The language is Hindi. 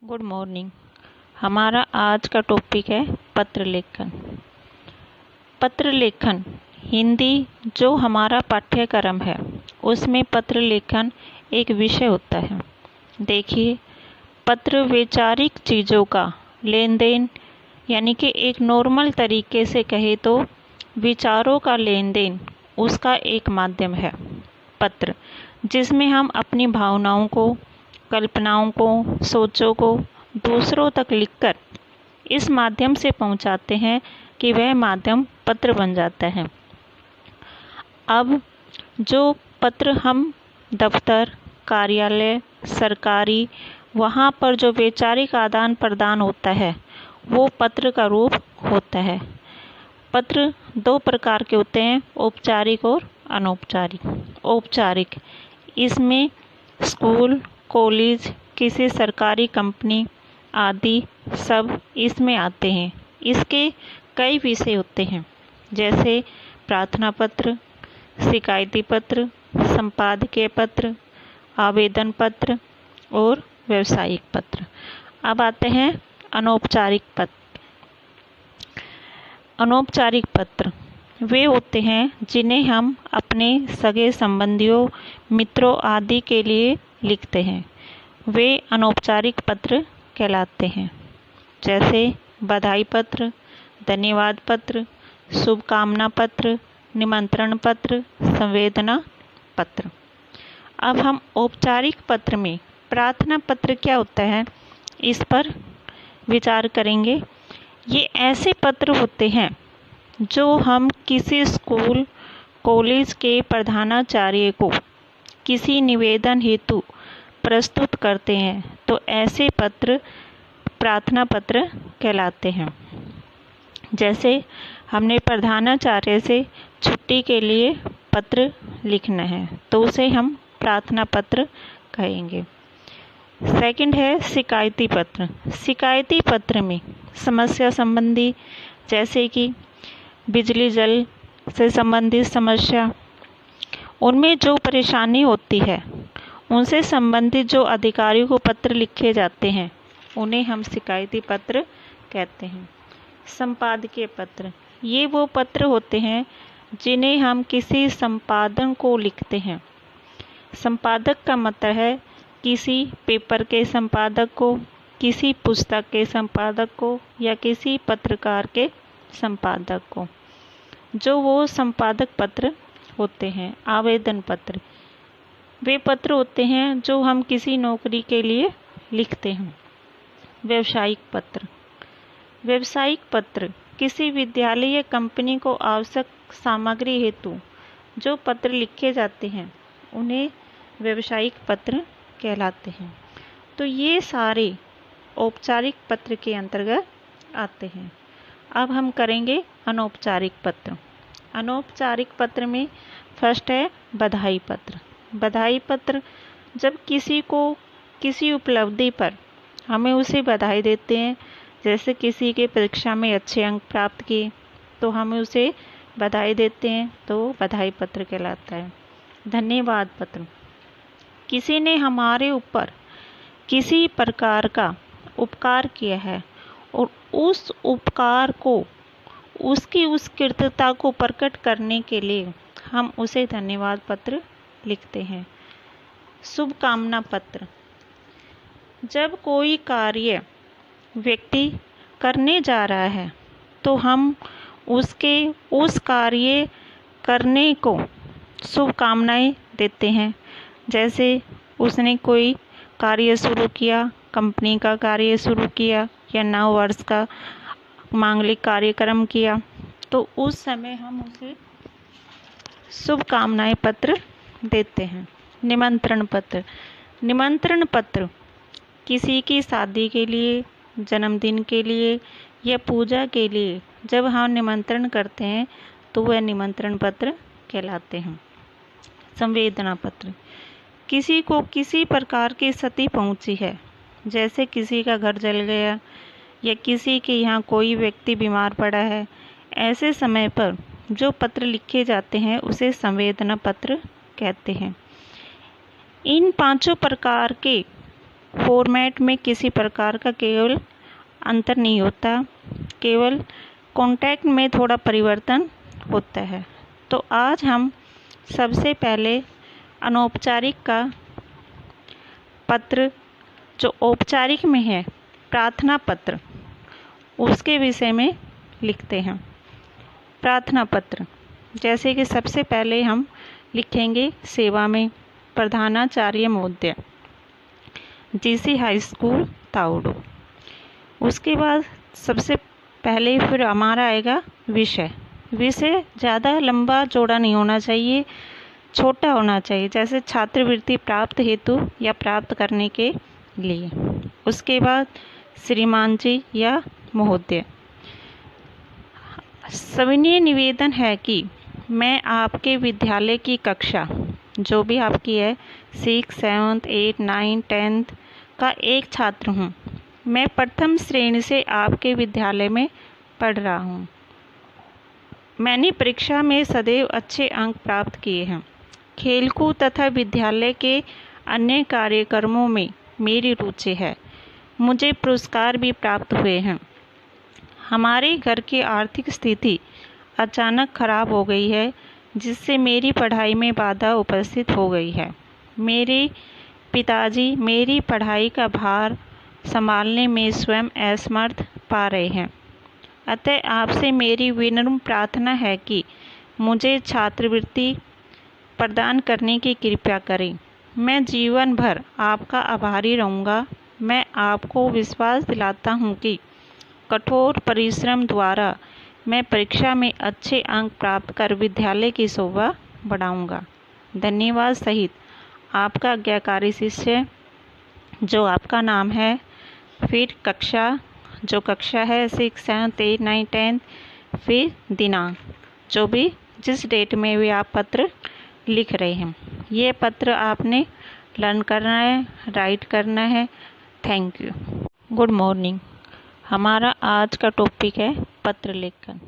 Good morning. हमारा आज का टॉपिक है पत्र लेखन। पत्र लेखन हिंदी जो हमारा पाठ्यक्रम है उसमें पत्र लेखन एक विषय होता है। देखिए, पत्र वैचारिक चीज़ों का लेन देन यानी कि एक नॉर्मल तरीके से कहे तो विचारों का लेन देन उसका एक माध्यम है पत्र, जिसमें हम अपनी भावनाओं को, कल्पनाओं को, सोचों को दूसरों तक लिखकर इस माध्यम से पहुंचाते हैं कि वह माध्यम पत्र बन जाता है। अब जो पत्र हम दफ्तर, कार्यालय, सरकारी वहाँ पर जो वैचारिक आदान प्रदान होता है वो पत्र का रूप होता है। पत्र दो प्रकार के होते हैं, औपचारिक और अनौपचारिक। औपचारिक इसमें स्कूल, कॉलेज, किसी सरकारी कंपनी आदि सब इसमें आते हैं। इसके कई विषय होते हैं, जैसे प्रार्थना पत्र, शिकायती पत्र, संपादकीय पत्र, आवेदन पत्र और व्यावसायिक पत्र। अब आते हैं अनौपचारिक पत्र। अनौपचारिक पत्र वे होते हैं जिन्हें हम अपने सगे संबंधियों, मित्रों आदि के लिए लिखते हैं। वे अनौपचारिक पत्र कहलाते हैं, जैसे बधाई पत्र, धन्यवाद पत्र, शुभकामना पत्र, निमंत्रण पत्र, संवेदना पत्र। अब हम औपचारिक पत्र में प्रार्थना पत्र क्या होता है इस पर विचार करेंगे। ये ऐसे पत्र होते हैं जो हम किसी स्कूल, कॉलेज के प्रधानाचार्य को किसी निवेदन हेतु प्रस्तुत करते हैं, तो ऐसे पत्र प्रार्थना पत्र कहलाते हैं। जैसे हमने प्रधानाचार्य से छुट्टी के लिए पत्र लिखना है तो उसे हम प्रार्थना पत्र कहेंगे। सेकंड है शिकायती पत्र। शिकायती पत्र में समस्या संबंधी, जैसे कि बिजली जल से संबंधित समस्या, उनमें जो परेशानी होती है उनसे संबंधित जो अधिकारियों को पत्र लिखे जाते हैं उन्हें हम शिकायती पत्र कहते हैं। संपादकीय पत्र ये वो पत्र होते हैं जिन्हें हम किसी संपादन को लिखते हैं। संपादक का मतलब है किसी पेपर के संपादक को, किसी पुस्तक के संपादक को या किसी पत्रकार के संपादक को, जो वो संपादक पत्र होते हैं। आवेदन पत्र वे पत्र होते हैं जो हम किसी नौकरी के लिए लिखते हैं। व्यावसायिक पत्र, व्यावसायिक पत्र किसी विद्यालय या कंपनी को आवश्यक सामग्री हेतु जो पत्र लिखे जाते हैं उन्हें व्यावसायिक पत्र कहलाते हैं। तो ये सारे औपचारिक पत्र के अंतर्गत आते हैं। अब हम करेंगे अनौपचारिक पत्र। अनौपचारिक पत्र में फर्स्ट है बधाई पत्र। बधाई पत्र जब किसी को किसी उपलब्धि पर हमें उसे बधाई देते हैं, जैसे किसी के परीक्षा में अच्छे अंक प्राप्त किए तो हमें उसे बधाई देते हैं, तो बधाई पत्र कहलाता है। धन्यवाद पत्र किसी ने हमारे ऊपर किसी प्रकार का उपकार किया है और उस उपकार को, उसकी उस कृतज्ञता को प्रकट करने के लिए हम उसे धन्यवाद पत्र लिखते हैं। शुभकामना पत्र जब कोई कार्य व्यक्ति करने जा रहा है तो हम उसके उस कार्य करने को शुभकामनाएं देते हैं। जैसे उसने कोई कार्य शुरू किया, कंपनी का कार्य शुरू किया या नव वर्ष का मांगलिक कार्यक्रम किया, तो उस समय हम उसे शुभकामनाएं पत्र देते हैं। निमंत्रण पत्र, निमंत्रण पत्र किसी की शादी के लिए, जन्मदिन के लिए या पूजा के लिए जब हम निमंत्रण करते हैं तो वह निमंत्रण पत्र कहलाते हैं। संवेदना पत्र किसी को किसी प्रकार की क्षति पहुंची है, जैसे किसी का घर जल गया या किसी के यहाँ कोई व्यक्ति बीमार पड़ा है, ऐसे समय पर जो पत्र लिखे जाते हैं उसे संवेदना पत्र कहते हैं। इन पांचों प्रकार के फॉर्मेट में किसी प्रकार का केवल अंतर नहीं होता, केवल कॉन्टैक्ट में थोड़ा परिवर्तन होता है। तो आज हम सबसे पहले अनौपचारिक का पत्र जो औपचारिक में है, प्रार्थना पत्र, उसके विषय में लिखते हैं। प्रार्थना पत्र, जैसे कि सबसे पहले हम लिखेंगे सेवा में प्रधानाचार्य महोदय, जीसी हाई स्कूल ताउडो। उसके बाद सबसे पहले फिर हमारा आएगा विषय। विषय ज़्यादा लंबा चौड़ा नहीं होना चाहिए, छोटा होना चाहिए, जैसे छात्रवृत्ति प्राप्त हेतु या प्राप्त करने के लिए। उसके बाद श्रीमान जी या महोदय। सविनय निवेदन है कि मैं आपके विद्यालय की कक्षा जो भी आपकी है 6, 7, 8, 9, 10 का एक छात्र हूँ। मैं प्रथम श्रेणी से आपके विद्यालय में पढ़ रहा हूँ। मैंने परीक्षा में सदैव अच्छे अंक प्राप्त किए हैं। खेलकूद तथा विद्यालय के अन्य कार्यक्रमों में मेरी रुचि है। मुझे पुरस्कार भी प्राप्त हुए हैं। हमारे घर की आर्थिक स्थिति अचानक खराब हो गई है, जिससे मेरी पढ़ाई में बाधा उपस्थित हो गई है। मेरे पिताजी मेरी पढ़ाई का भार संभालने में स्वयं असमर्थ पा रहे हैं। अतः आपसे मेरी विनम्र प्रार्थना है कि मुझे छात्रवृत्ति प्रदान करने की कृपा करें। मैं जीवन भर आपका आभारी रहूँगा। मैं आपको विश्वास दिलाता हूँ कि कठोर परिश्रम द्वारा मैं परीक्षा में अच्छे अंक प्राप्त कर विद्यालय की शोभा बढ़ाऊँगा। धन्यवाद सहित आपका आज्ञाकारी शिष्य, जो आपका नाम है, फिर कक्षा जो कक्षा है 6, 7, 8, 9, 10, फिर दिनांक जो भी जिस डेट में भी आप पत्र लिख रहे हैं। ये पत्र आपने लर्न करना है, राइट करना है। Thank you. Good morning. हमारा आज का टॉपिक है पत्र लेखन।